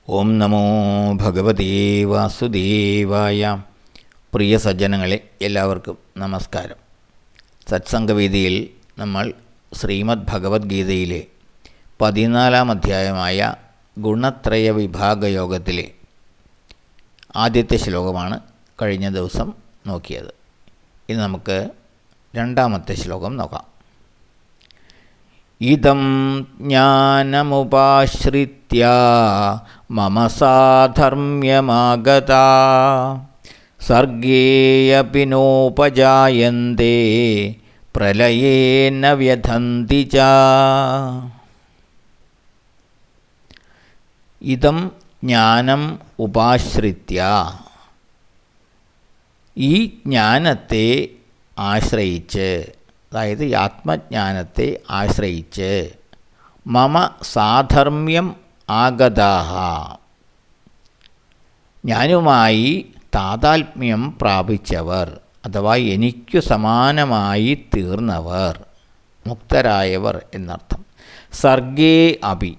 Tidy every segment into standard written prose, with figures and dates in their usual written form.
ഓം നമോ ഭഗവതേ വാസുദേവായ. പ്രിയ സജ്ജനങ്ങളെ, എല്ലാവർക്കും നമസ്കാരം. സത്സംഗവേദിയിൽ നമ്മൾ ശ്രീമദ് ഭഗവത്ഗീതയിലെ 14-ാം അധ്യായമായ ഗുണത്രയ വിഭാഗയോഗത്തിലെ ആദ്യത്തെ ശ്ലോകമാണ് കഴിഞ്ഞ ദിവസം നോക്കിയത്. ഇനി നമുക്ക് രണ്ടാമത്തെ ശ്ലോകം നോക്കാം. ഇദം ജ്ഞാനമുപാശ്രിത്യ മമ സാധർമ്മ്യമാഗതാ സർഗേയപി നോപജായന്തേ പ്രളയേ ന വ്യഥന്തി ച. ഇദം ജ്ഞാനം ഉപാശ്രിത്യ, ഈ ജ്ഞാനത്തെ ആശ്രയിച്ച്, അതായത് ഈ ആത്മജ്ഞാനത്തെ ആശ്രയിച്ച്, മമ സാധർമ്മ്യം ആഗതാഹ, ഞാനുമായി താതാത്മ്യം പ്രാപിച്ചവർ, അഥവാ എനിക്കു സമാനമായി തീർന്നവർ, മുക്തരായവർ എന്നർത്ഥം. സർഗേ അപി,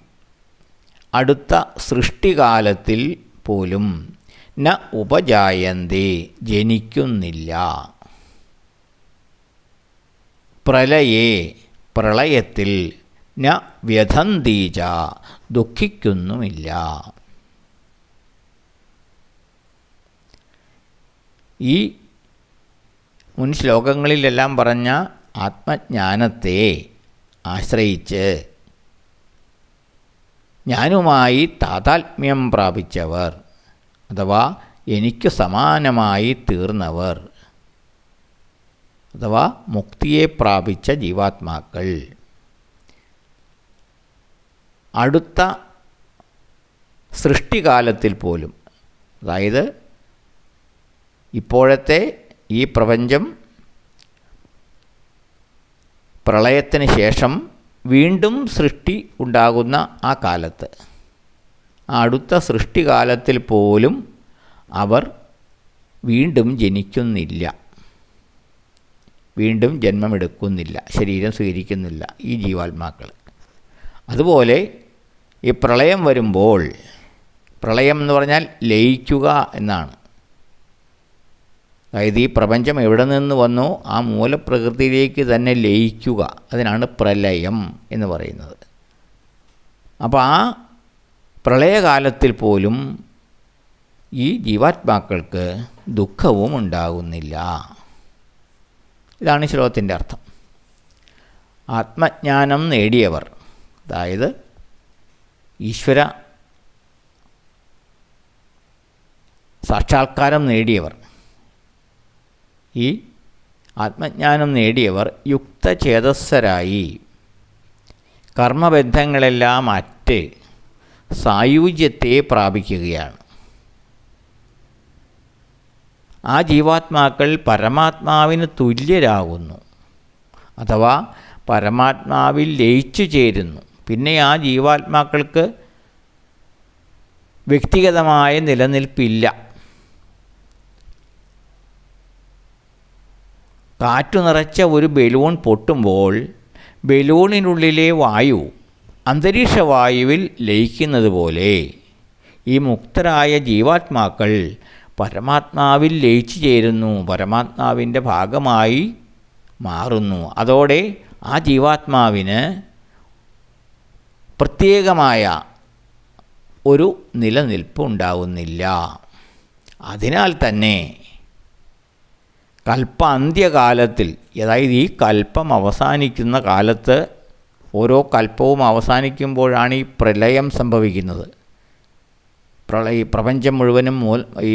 അടുത്ത സൃഷ്ടികാലത്തിൽ പോലും, ന ഉപജായന്തേ, ജനിക്കുന്നില്ല, പ്രളയേ, പ്രളയത്തിൽ, ന വ്യഥന്തീച, ദുഃഖിക്കുന്നുമില്ല. ഈ മുൻ ശ്ലോകങ്ങളിലെല്ലാം പറഞ്ഞ ആത്മജ്ഞാനത്തെ ആശ്രയിച്ച് ഞാനുമായി താതാത്മ്യം പ്രാപിച്ചവർ, അഥവാ എനിക്ക് സമാനമായി തീർന്നവർ, അഥവാ മുക്തിയെ പ്രാപിച്ച ജീവാത്മാക്കൾ, അടുത്ത സൃഷ്ടികാലത്തിൽ പോലും, അതായത് ഇപ്പോഴത്തെ ഈ പ്രപഞ്ചം പ്രളയത്തിന് ശേഷം വീണ്ടും സൃഷ്ടി ഉണ്ടാകുന്ന ആ കാലത്ത്, അടുത്ത സൃഷ്ടികാലത്തിൽ പോലും അവർ വീണ്ടും ജനിക്കുന്നില്ല, വീണ്ടും ജന്മമെടുക്കുന്നില്ല, ശരീരം സ്വീകരിക്കുന്നില്ല ഈ ജീവാത്മാക്കൾ. അതുപോലെ ഈ പ്രളയം വരുമ്പോൾ, പ്രളയം എന്ന് പറഞ്ഞാൽ ലയിക്കുക എന്നാണ്. അതായത് ഈ പ്രപഞ്ചം എവിടെ നിന്ന് വന്നോ ആ മൂലപ്രകൃതിയിലേക്ക് തന്നെ ലയിക്കുക, അതിനാണ് പ്രളയം എന്ന് പറയുന്നത്. അപ്പോൾ ആ പ്രളയകാലത്തിൽ പോലും ഈ ജീവാത്മാക്കൾക്ക് ദുഃഖവും ഉണ്ടാകുന്നില്ല. ഇതാണ് ശ്ലോകത്തിൻ്റെ അർത്ഥം. ആത്മജ്ഞാനം നേടിയവർ, അതായത് ഈശ്വര സാക്ഷാത്കാരം നേടിയവർ, ഈ ആത്മജ്ഞാനം നേടിയവർ യുക്തചേതസ്സരായി കർമ്മബന്ധങ്ങളെല്ലാം അറ്റ് സായുജ്യത്തെ പ്രാപിക്കുകയാണ്. ആ ജീവാത്മാക്കൾ പരമാത്മാവിന് തുല്യരാകുന്നു, അഥവാ പരമാത്മാവിൽ ലയിച്ചു ചേരുന്നു. പിന്നെ ആ ജീവാത്മാക്കൾക്ക് വ്യക്തിഗതമായ നിലനിൽപ്പില്ല. കാറ്റു നിറച്ച ഒരു ബലൂൺ പൊട്ടുമ്പോൾ ബലൂണിനുള്ളിലെ വായു അന്തരീക്ഷവായുവിൽ ലയിക്കുന്നത് പോലെ ഈ മുക്തരായ ജീവാത്മാക്കൾ പരമാത്മാവിൽ ലയിച്ചു ചേരുന്നു, പരമാത്മാവിൻ്റെ ഭാഗമായി മാറുന്നു. അതോടെ ആ ജീവാത്മാവിന് പ്രത്യേകമായ ഒരു നിലനിൽപ്പ് ഉണ്ടാവുന്നില്ല. അതിനാൽ തന്നെ കൽപ്പാന്ത്യകാലത്തിൽ, അതായത് ഈ കൽപ്പം അവസാനിക്കുന്ന കാലത്ത്, ഓരോ കൽപ്പവും അവസാനിക്കുമ്പോഴാണ് ഈ പ്രളയം സംഭവിക്കുന്നത്. പ്രപഞ്ചം മുഴുവനും ഈ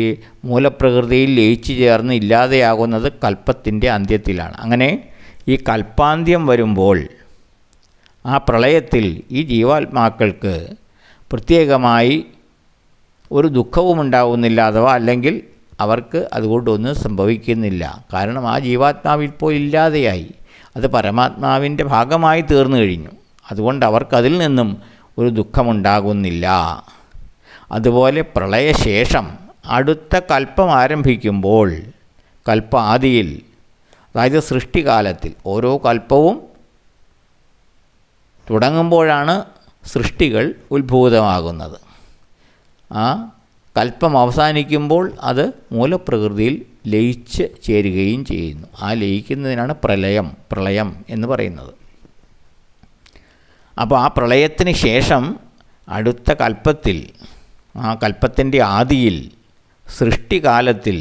മൂലപ്രകൃതിയിൽ ലയിച്ചു ചേർന്ന് ഇല്ലാതെയാകുന്നത് കൽപ്പത്തിൻ്റെ അന്ത്യത്തിലാണ്. അങ്ങനെ ഈ കൽപ്പാന്ത്യം വരുമ്പോൾ ആ പ്രളയത്തിൽ ഈ ജീവാത്മാക്കൾക്ക് പ്രത്യേകമായി ഒരു ദുഃഖവും ഉണ്ടാകുന്നില്ല, അഥവാ അല്ലെങ്കിൽ അവർക്ക് അതുകൊണ്ടൊന്നും സംഭവിക്കുന്നില്ല. കാരണം ആ ജീവാത്മാവ് ഇപ്പോൾ ഇല്ലാതെയായി, അത് പരമാത്മാവിൻ്റെ ഭാഗമായി തീർന്നു കഴിഞ്ഞു. അതുകൊണ്ട് അവർക്കതിൽ നിന്നും ഒരു ദുഃഖമുണ്ടാകുന്നില്ല. അതുപോലെ പ്രളയശേഷം അടുത്ത കൽപ്പം ആരംഭിക്കുമ്പോൾ, കൽപ്പാദിയിൽ, അതായത് സൃഷ്ടികാലത്തിൽ, ഓരോ കൽപ്പവും തുടങ്ങുമ്പോഴാണ് സൃഷ്ടികൾ ഉത്ഭൂതമാകുന്നത്. ആ കൽപ്പം അവസാനിക്കുമ്പോൾ അത് മൂലപ്രകൃതിയിൽ ലയിച്ച് ചേരുകയും ചെയ്യുന്നു. ആ ലയിക്കുന്നതിനാണ് പ്രളയം എന്ന് പറയുന്നത്. അപ്പോൾ ആ പ്രളയത്തിന് ശേഷം അടുത്ത കൽപ്പത്തിൽ, ആ കൽപ്പത്തിൻ്റെ ആദിയിൽ, സൃഷ്ടികാലത്തിൽ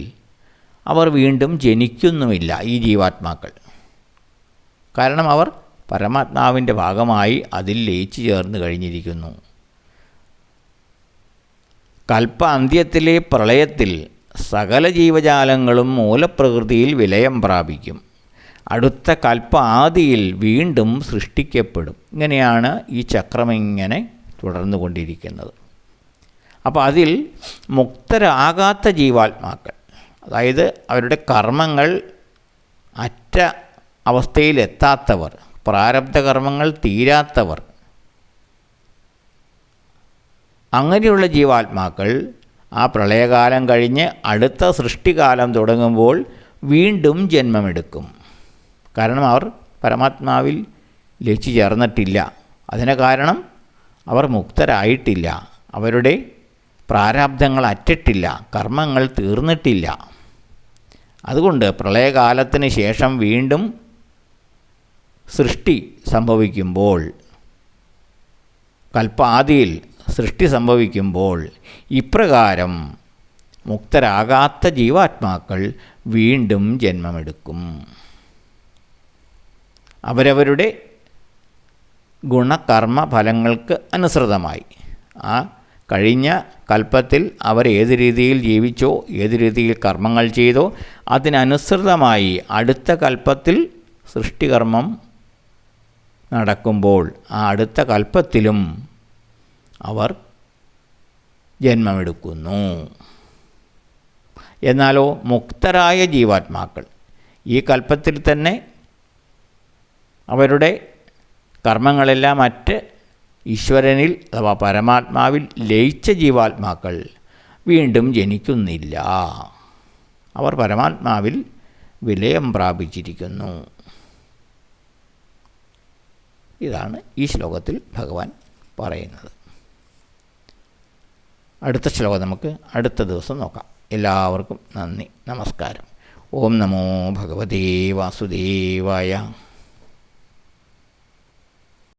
അവർ വീണ്ടും ജനിക്കുന്നുമില്ല ഈ ജീവാത്മാക്കൾ. കാരണം അവർ പരമാത്മാവിൻ്റെ ഭാഗമായി അതിൽ ലയിച്ചു ചേർന്ന് കഴിഞ്ഞിരിക്കുന്നു. കൽപ്പ അന്ത്യത്തിലെ പ്രളയത്തിൽ സകല ജീവജാലങ്ങളും മൂലപ്രകൃതിയിൽ വിലയം പ്രാപിക്കും. അടുത്ത കൽപ്പ ആദിയിൽ വീണ്ടും സൃഷ്ടിക്കപ്പെടും. ഇങ്ങനെയാണ് ഈ ചക്രമിങ്ങനെ തുടർന്നു കൊണ്ടിരിക്കുന്നത്. അപ്പോൾ അതിൽ മുക്തരാകാത്ത ജീവാത്മാക്കൾ, അതായത് അവരുടെ കർമ്മങ്ങൾ അറ്റ അവസ്ഥയിലെത്താത്തവർ, പ്രാരബ്ധ കർമ്മങ്ങൾ തീരാത്തവർ, അങ്ങനെയുള്ള ജീവാത്മാക്കൾ ആ പ്രളയകാലം കഴിഞ്ഞ് അടുത്ത സൃഷ്ടികാലം തുടങ്ങുമ്പോൾ വീണ്ടും ജന്മമെടുക്കും. കാരണം അവർ പരമാത്മാവിൽ ലയിച്ചു ചേർന്നിട്ടില്ല. അതിന് കാരണം അവർ മുക്തരായിട്ടില്ല, അവരുടെ പ്രാരാബ്ധങ്ങൾ അറ്റിട്ടില്ല, കർമ്മങ്ങൾ തീർന്നിട്ടില്ല. അതുകൊണ്ട് പ്രളയകാലത്തിന് ശേഷം വീണ്ടും സൃഷ്ടി സംഭവിക്കുമ്പോൾ, കൽപ്പാദിയിൽ സൃഷ്ടി സംഭവിക്കുമ്പോൾ ഇപ്രകാരം മുക്തരാകാത്ത ജീവാത്മാക്കൾ വീണ്ടും ജന്മമെടുക്കും. അവരവരുടെ ഗുണകർമ്മ ഫലങ്ങൾക്ക് അനുസൃതമായി, ആ കഴിഞ്ഞ കൽപ്പത്തിൽ അവർ ഏത് രീതിയിൽ ജീവിച്ചോ, ഏത് രീതിയിൽ കർമ്മങ്ങൾ ചെയ്തോ അതിനനുസൃതമായി അടുത്ത കൽപ്പത്തിൽ സൃഷ്ടികർമ്മം നടക്കുമ്പോൾ ആ അടുത്ത കൽപ്പത്തിലും അവർ ജന്മമെടുക്കുന്നു. എന്നാലോ മുക്തരായ ജീവാത്മാക്കൾ ഈ കൽപ്പത്തിൽ തന്നെ അവരുടെ കർമ്മങ്ങളെല്ലാം മറ്റ് ഈശ്വരനിൽ അഥവാ പരമാത്മാവിൽ ലയിച്ച ജീവാത്മാക്കൾ വീണ്ടും ജനിക്കുന്നില്ല. അവർ പരമാത്മാവിൽ വിലയം പ്രാപിച്ചിരിക്കുന്നു. ഇതാണ് ഈ ശ്ലോകത്തിൽ ഭഗവാൻ പറയുന്നത്. അടുത്ത ശ്ലോകം നമുക്ക് അടുത്ത ദിവസം നോക്കാം. എല്ലാവർക്കും നന്ദി, നമസ്കാരം. ഓം നമോ ഭഗവതേ വാസുദേവായ.